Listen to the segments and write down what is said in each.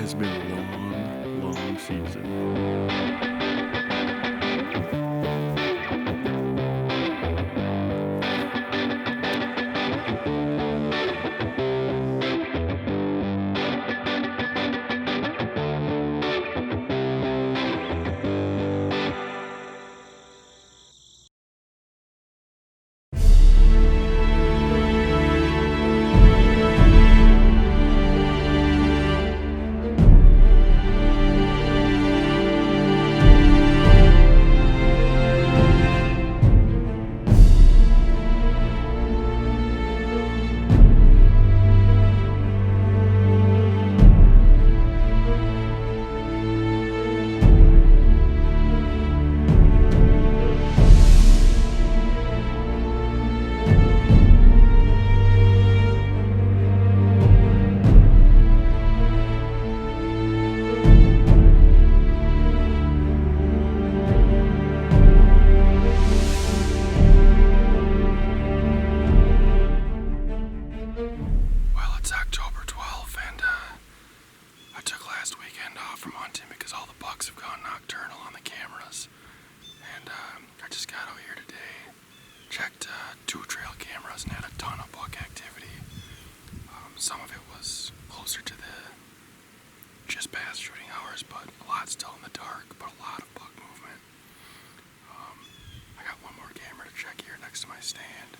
has been a long, long season. Well, it's October 12th, and I took last weekend off from hunting because all the bucks have gone nocturnal on the cameras. And I just got out here today, checked 2 trail cameras, and had a ton of buck activity. Some of it was closer to the just past shooting hours, but a lot still in the dark, but a lot of buck movement. I got one more camera to check here next to my stand,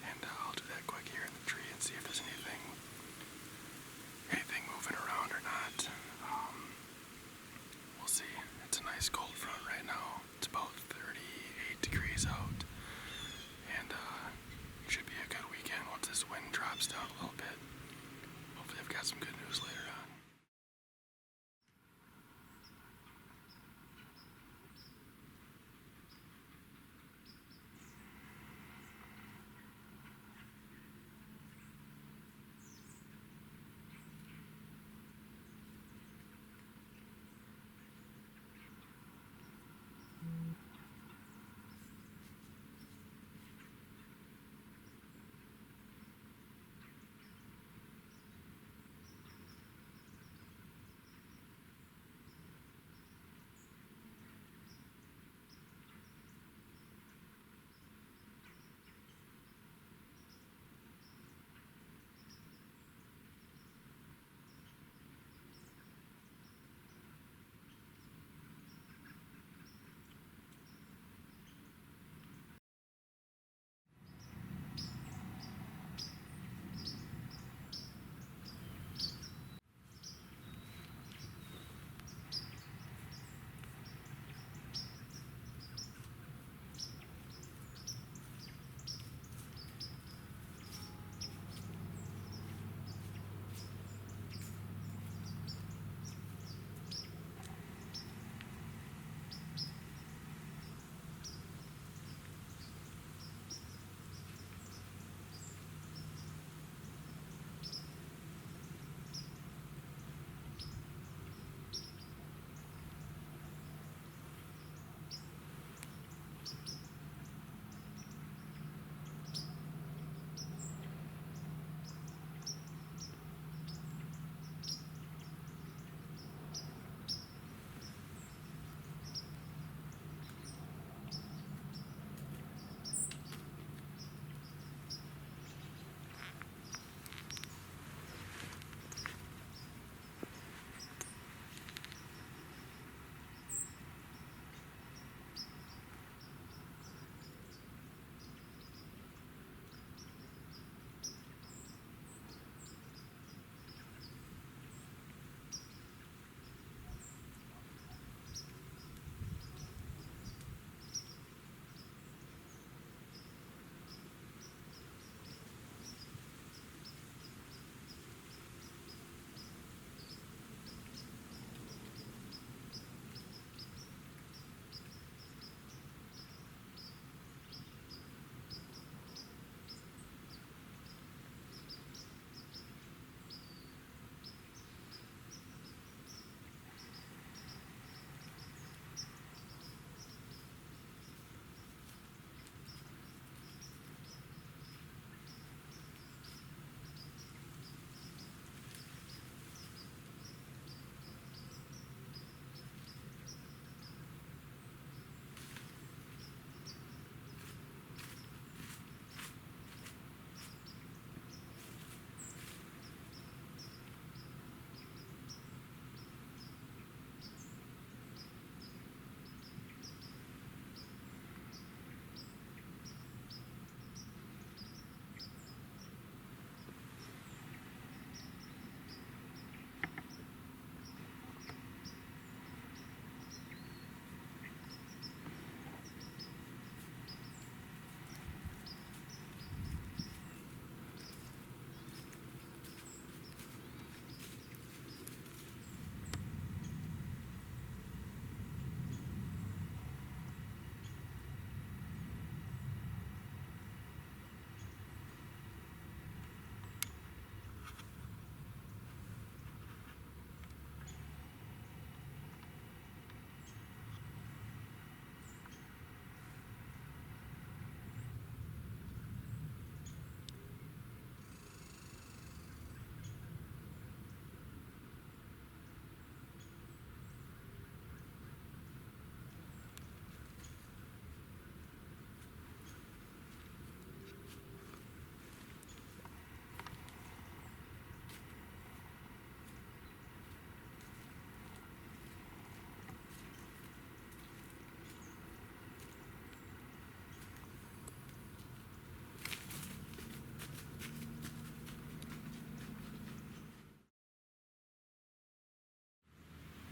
and I'll do that quick here in the tree and see if there's anything moving around or not. We'll see. It's a nice cold front right now. It's about 38 degrees out, and it should be a good weekend once this wind drops down a little bit. Hopefully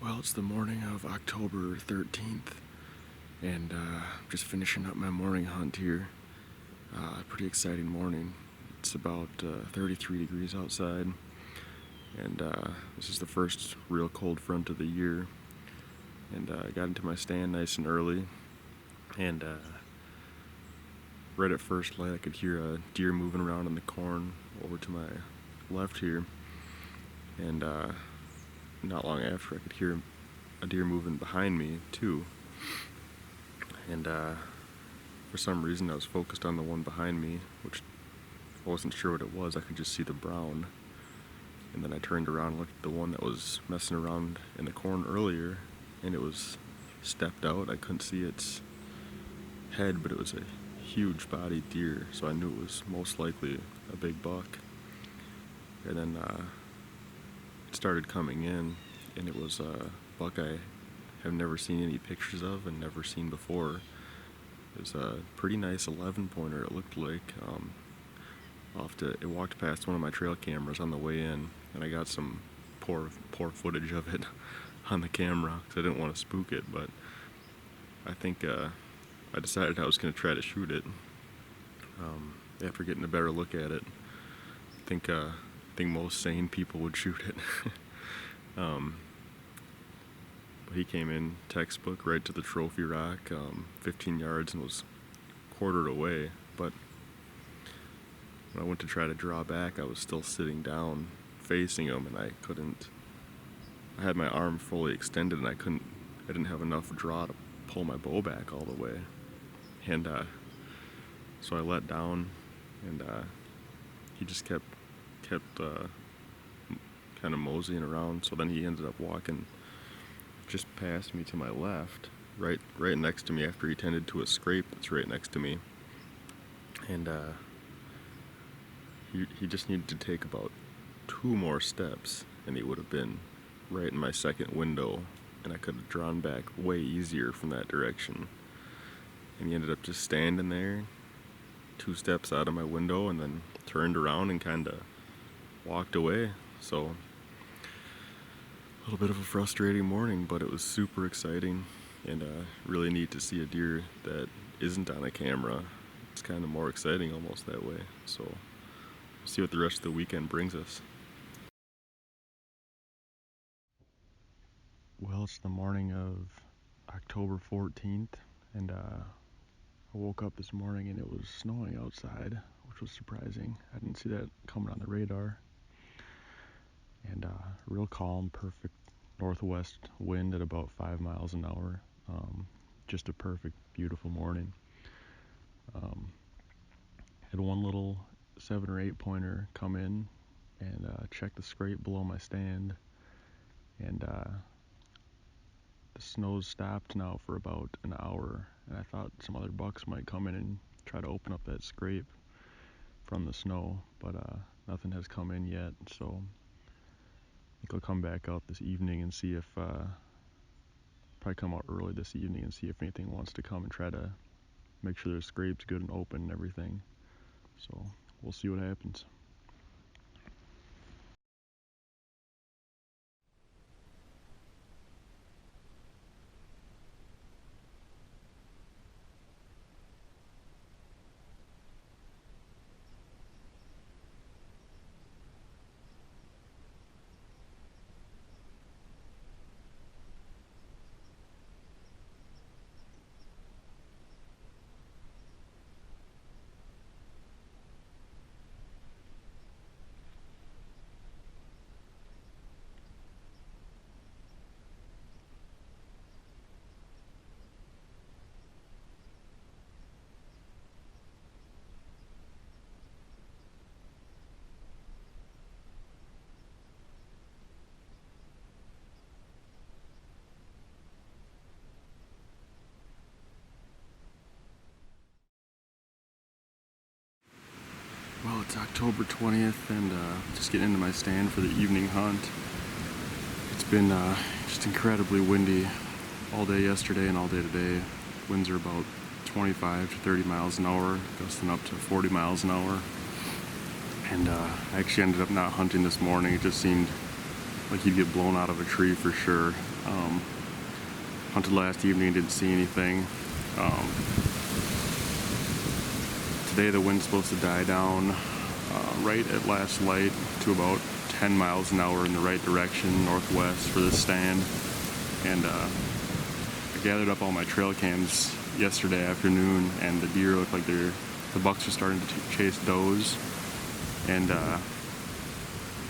Well, it's the morning of October 13th, and just finishing up my morning hunt here. Pretty exciting morning. It's about 33 degrees outside, and this is the first real cold front of the year. And I got into my stand nice and early, and right at first light I could hear a deer moving around in the corn over to my left here, and not long after I could hear a deer moving behind me too. And for some reason I was focused on the one behind me, which I wasn't sure what it was. I could just see the brown. And then I turned around and looked at the one that was messing around in the corn earlier, and it was stepped out. I couldn't see its head, but it was a huge bodied deer, so I knew it was most likely a big buck. And then it started coming in, and it was a buck I have never seen any pictures of and never seen before. It was a pretty nice 11-pointer, it looked like. It walked past one of my trail cameras on the way in, and I got some poor footage of it on the camera because I didn't want to spook it, but I think I decided I was going to try to shoot it after getting a better look at it. I think most sane people would shoot it. But he came in textbook right to the trophy rock, 15 yards, and was quartered away. But when I went to try to draw back, I was still sitting down facing him, and I had my arm fully extended, and I didn't have enough draw to pull my bow back all the way. And so I let down, and he just kept kind of moseying around. So then he ended up walking just past me to my left, right next to me, after he tended to a scrape that's right next to me. And he just needed to take about 2 more steps, and he would have been right in my second window, and I could have drawn back way easier from that direction. And he ended up just standing there 2 steps out of my window, and then turned around and kind of walked away. So a little bit of a frustrating morning, but it was super exciting, and really neat to see a deer that isn't on a camera. It's kind of more exciting almost that way. So we'll see what the rest of the weekend brings us. Well, it's the morning of October 14th, and I woke up this morning and it was snowing outside, which was surprising. I didn't see that coming on the radar. And real calm, perfect northwest wind at about 5 miles an hour. Just a perfect, beautiful morning. Had one little 7 or 8 pointer come in and check the scrape below my stand, and the snow's stopped now for about an hour, and I thought some other bucks might come in and try to open up that scrape from the snow, but nothing has come in yet. So I think I'll come back out this evening and see if probably come out early this evening and see if anything wants to come and try to make sure the scrape's good and open and everything. So we'll see what happens. Well, it's October 20th, and just getting into my stand for the evening hunt. It's been just incredibly windy all day yesterday and all day today. Winds are about 25 to 30 miles an hour, gusting up to 40 miles an hour. And I actually ended up not hunting this morning. It just seemed like you'd get blown out of a tree for sure. Hunted last evening, didn't see anything. Today the wind's supposed to die down right at last light to about 10 miles an hour in the right direction, northwest, for this stand. And I gathered up all my trail cams yesterday afternoon, and the deer look like the bucks are starting to chase does. And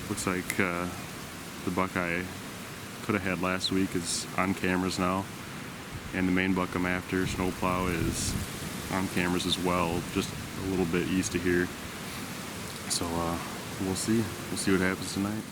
looks like the buck I could have had last week is on cameras now, and the main buck I'm after, Snowplow, is on cameras as well, just a little bit east of here. So we'll see what happens tonight.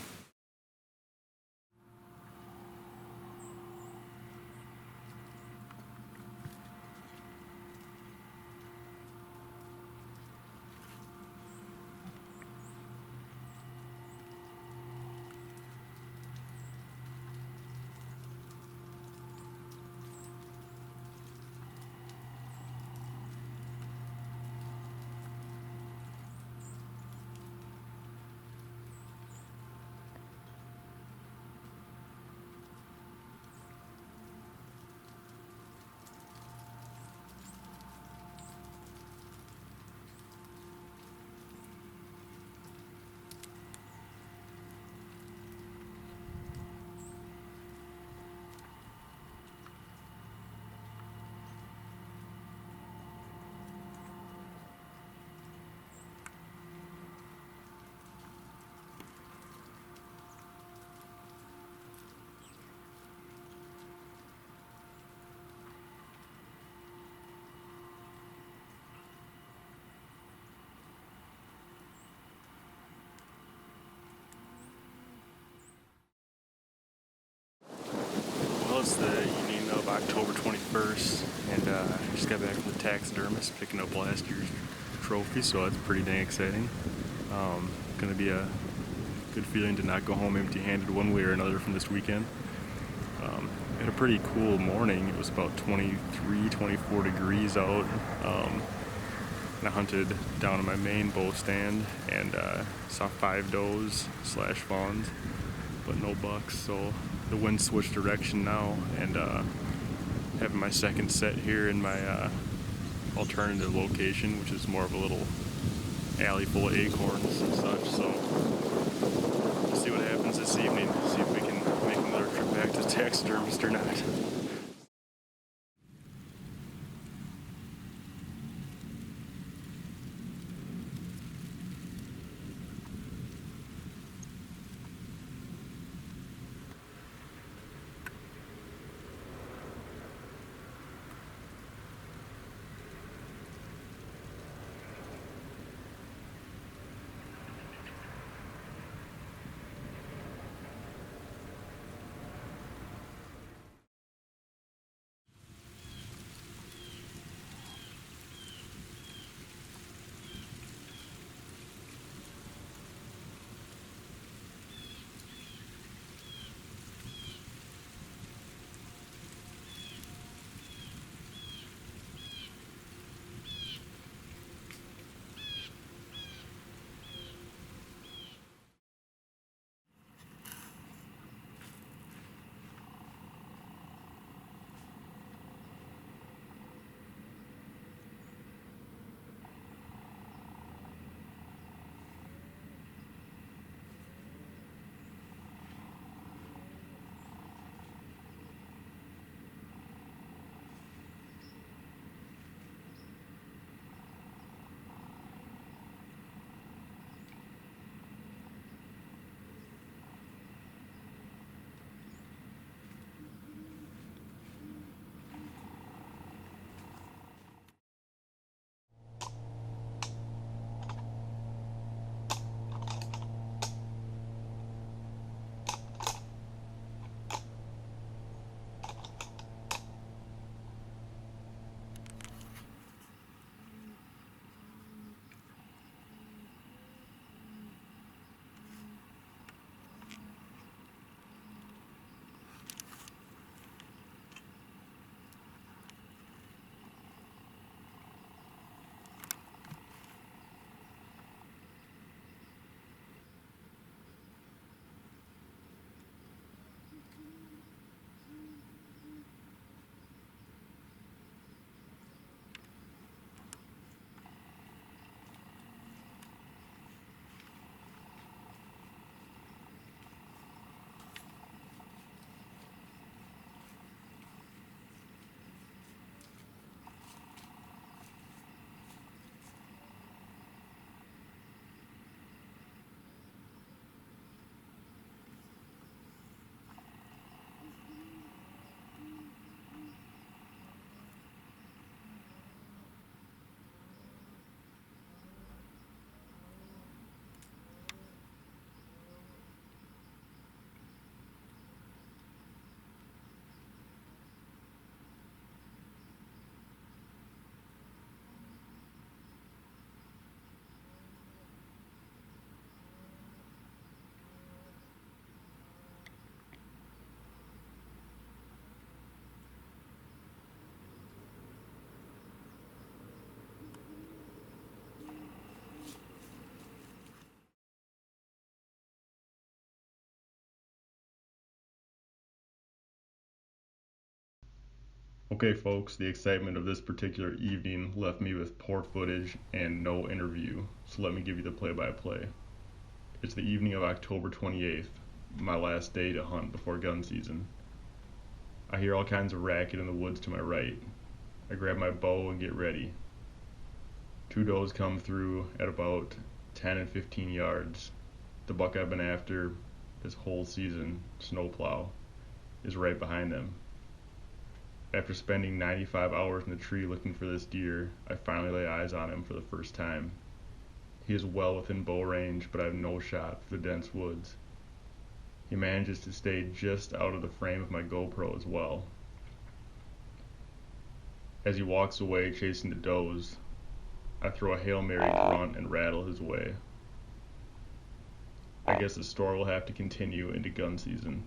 It's the evening of October 21st, and I just got back from the taxidermist picking up last year's trophy, so that's pretty dang exciting. Gonna be a good feeling to not go home empty-handed one way or another from this weekend. Had a pretty cool morning. It was about 23, 24 degrees out. And I hunted down in my main bow stand and saw 5 does / fawns, but no bucks. So the wind switched direction now, and having my second set here in my alternative location, which is more of a little alley full of acorns and such. So we'll see what happens this evening, see if we can make another trip back to the taxidermist or not. Okay, folks, the excitement of this particular evening left me with poor footage and no interview, so let me give you the play by play. It's the evening of October 28th, my last day to hunt before gun season. I hear all kinds of racket in the woods to my right. I grab my bow and get ready. Two does come through at about 10 and 15 yards. The buck I've been after this whole season, Snowplow, is right behind them. After spending 95 hours in the tree looking for this deer, I finally lay eyes on him for the first time. He is well within bow range, but I have no shot through the dense woods. He manages to stay just out of the frame of my GoPro as well. As he walks away chasing the does, I throw a Hail Mary grunt and rattle his way. I guess the story will have to continue into gun season.